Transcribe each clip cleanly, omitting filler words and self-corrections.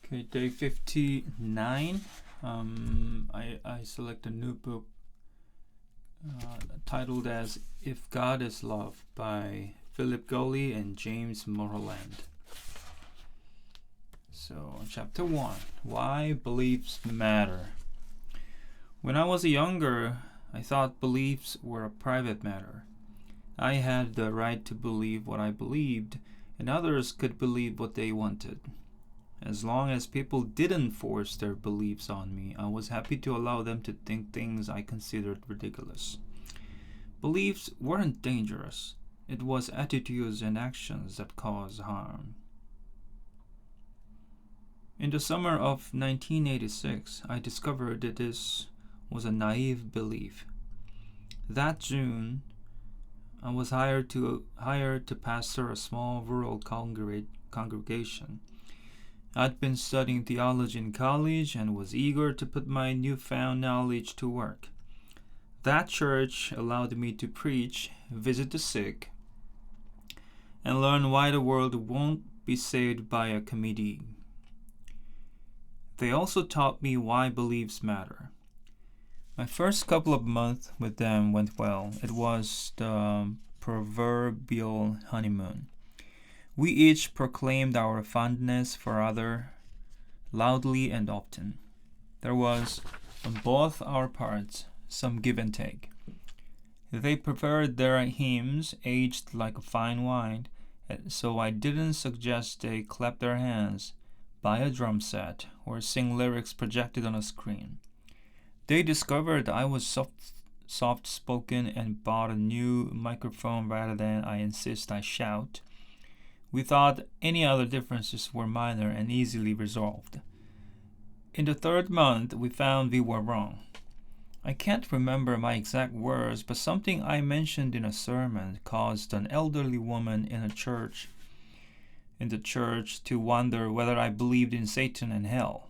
Okay, day 59. I select a new book titled as If God is Love by Philip Goley and James Moreland. So, chapter 1, Why Beliefs Matter. When I was younger, I thought beliefs were a private matter. I had the right to believe what I believed, and others could believe what they wanted. As long as people didn't force their beliefs on me, I was happy to allow them to think things I considered ridiculous. Beliefs weren't dangerous. It was attitudes and actions that caused harm. In the summer of 1986, I discovered that this was a naive belief. That June, I was hired to pastor a small rural congregation. I'd been studying theology in college and was eager to put my newfound knowledge to work. That church allowed me to preach, visit the sick, and learn why the world won't be saved by a committee. They also taught me why beliefs matter. My first couple of months with them went well. It was the proverbial honeymoon. We each proclaimed our fondness for other loudly and often. There was, on both our parts, some give and take. They preferred their hymns aged like a fine wine, so I didn't suggest they clap their hands, buy a drum set, or sing lyrics projected on a screen. They discovered I was soft-spoken and bought a new microphone rather than I insist I shout. We thought any other differences were minor and easily resolved. In the third month, we found we were wrong. I can't remember my exact words, but something I mentioned in a sermon caused an elderly woman in the church to wonder whether I believed in Satan and hell.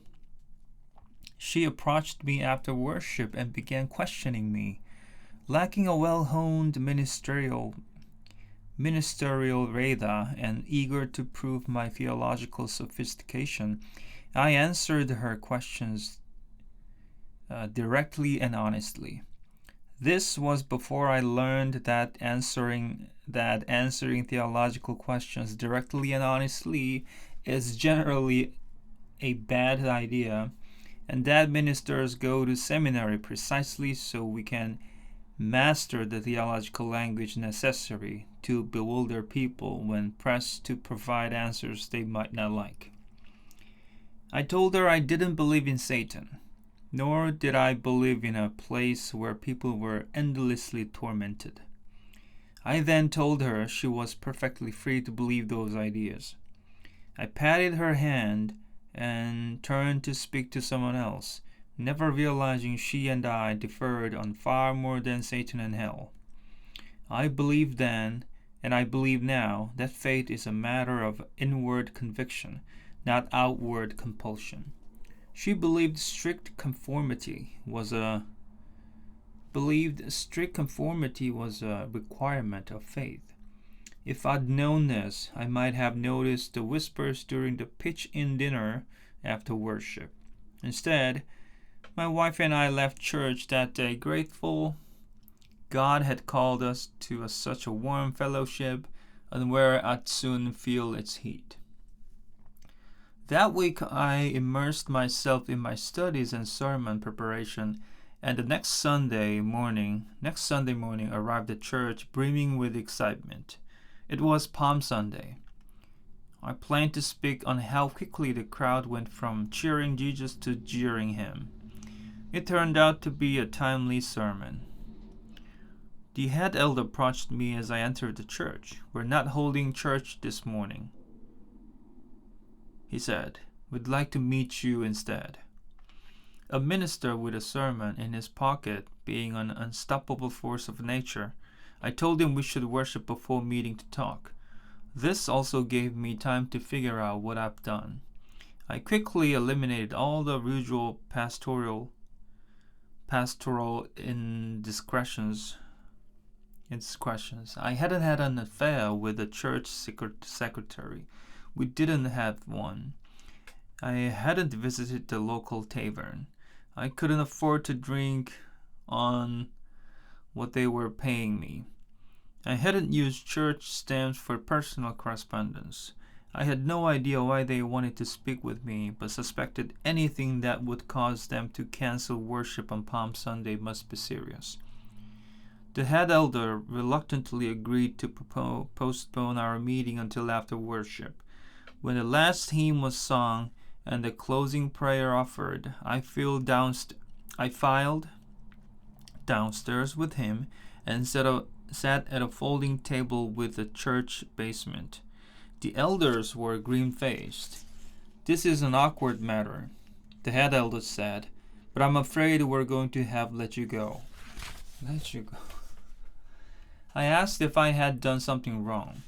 She approached me after worship and began questioning me. Lacking a well-honed ministerial radar and eager to prove my theological sophistication, I answered her questions directly and honestly. This was before I learned that answering theological questions directly and honestly is generally a bad idea, and that ministers go to seminary precisely so we can master the theological language necessary to bewilder people when pressed to provide answers they might not like. I told her I didn't believe in Satan, nor did I believe in a place where people were endlessly tormented. I then told her she was perfectly free to believe those ideas. I patted her hand and turned to speak to someone else, never realizing she and I differed on far more than Satan and hell. I believed then, and I believe now, that faith is a matter of inward conviction, not outward compulsion. She believed strict conformity was a requirement of faith. If I'd known this, I might have noticed the whispers during the pitch-in dinner after worship. Instead, my wife and I left church that day grateful God had called us to such a warm fellowship and where I'd soon feel its heat. That week I immersed myself in my studies and sermon preparation, and the next Sunday morning arrived at church brimming with excitement. It was Palm Sunday. I planned to speak on how quickly the crowd went from cheering Jesus to jeering him. It turned out to be a timely sermon. The head elder approached me as I entered the church. "We're not holding church this morning," he said. "We'd like to meet you instead." A minister with a sermon in his pocket being an unstoppable force of nature, I told him we should worship before meeting to talk. This also gave me time to figure out what I've done. I quickly eliminated all the usual pastoral indiscretions. I hadn't had an affair with the church secretary. We didn't have one. I hadn't visited the local tavern. I couldn't afford to drink on what they were paying me. I hadn't used church stamps for personal correspondence. I had no idea why they wanted to speak with me, but suspected anything that would cause them to cancel worship on Palm Sunday must be serious. The head elder reluctantly agreed to postpone our meeting until after worship. When the last hymn was sung and the closing prayer offered, I filed downstairs with him and sat at a folding table with the church basement. The elders were green-faced. "This is an awkward matter," the head elder said, "but I'm afraid we're going to have let you go." Let you go. I asked if I had done something wrong.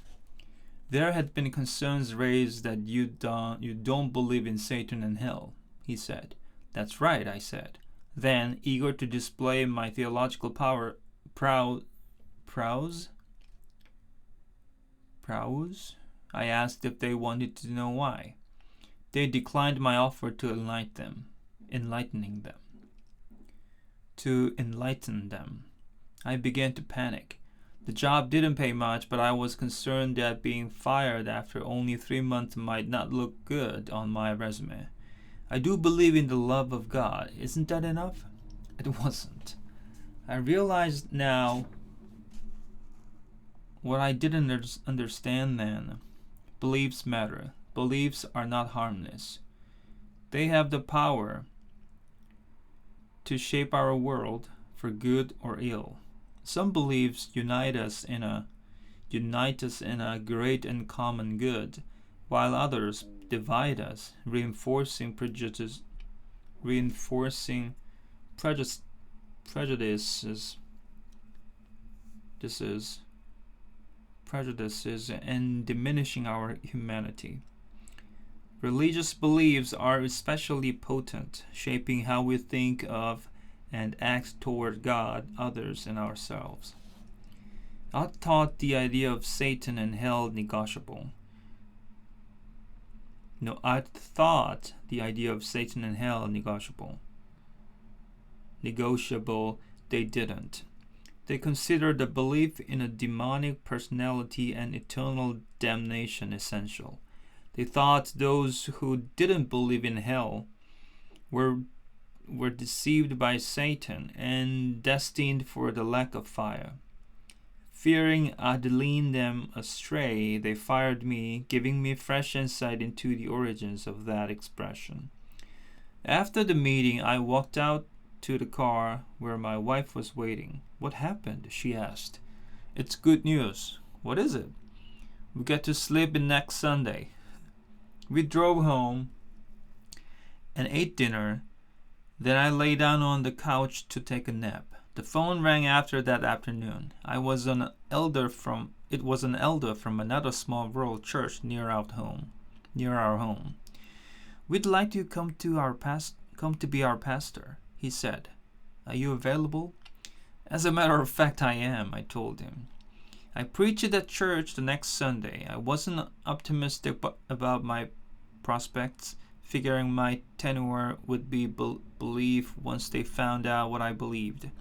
"There had been concerns raised that you don't believe in Satan and hell," he said. "That's right," I said. Then, eager to display my theological prowess, I asked if they wanted to know why. They declined my offer to enlighten them. I began to panic. The job didn't pay much, but I was concerned that being fired after only 3 months might not look good on my resume. "I do believe in the love of God. Isn't that enough?" It wasn't. I realized now what I didn't understand then. Beliefs matter. Beliefs are not harmless. They have the power to shape our world for good or ill. Some beliefs unite us in a great and common good, while others divide us, reinforcing prejudices and diminishing our humanity. Religious beliefs are especially potent, shaping how we think of and act toward God, others, and ourselves. I thought the idea of Satan and hell negotiable. Negotiable, they didn't. They considered the belief in a demonic personality and eternal damnation essential. They thought those who didn't believe in hell were deceived by Satan and destined for the lake of fire. Fearing I'd lead them astray, they fired me, giving me fresh insight into the origins of that expression. After the meeting, I walked out to the car where my wife was waiting. "What happened?" she asked. "It's good news." "What is it?" "We get to sleep in next Sunday." We drove home and ate dinner. Then I lay down on the couch to take a nap. The phone rang after that afternoon. It was an elder from another small rural church near our home. "We'd like you to come to be our pastor," he said. "Are you available?" "As a matter of fact, I am," I told him. I preached at church the next Sunday. I wasn't optimistic about my prospects, figuring my tenure would be belief once they found out what I believed.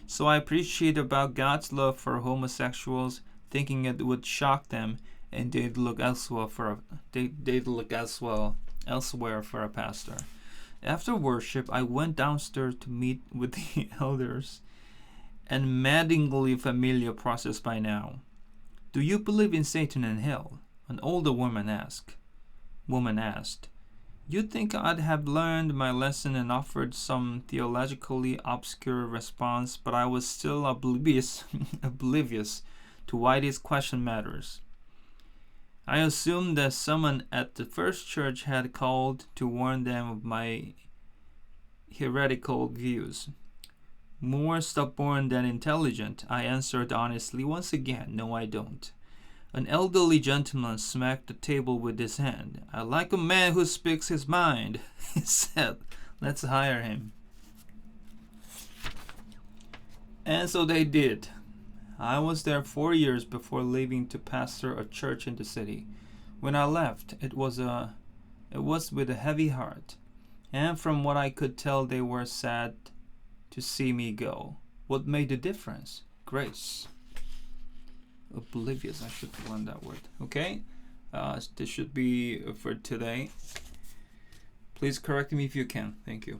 So I preached about God's love for homosexuals, thinking it would shock them and they'd look elsewhere for a pastor. After worship, I went downstairs to meet with the elders, and maddeningly familiar process by now. "Do you believe in Satan and hell?" an older woman asked. You'd think I'd have learned my lesson and offered some theologically obscure response, but I was still oblivious to why this question matters. I assumed that someone at the first church had called to warn them of my heretical views. More stubborn than intelligent, I answered honestly once again, "No, I don't." An elderly gentleman smacked the table with his hand. "I like a man who speaks his mind," he said. "Let's hire him." And so they did. I was there 4 years before leaving to pastor a church in the city. When I left, it was It was with a heavy heart, and from what I could tell, they were sad to see me go. What made the difference? Grace. Oblivious, I should learn that word. Okay, this should be for today. Please correct me if you can. Thank you.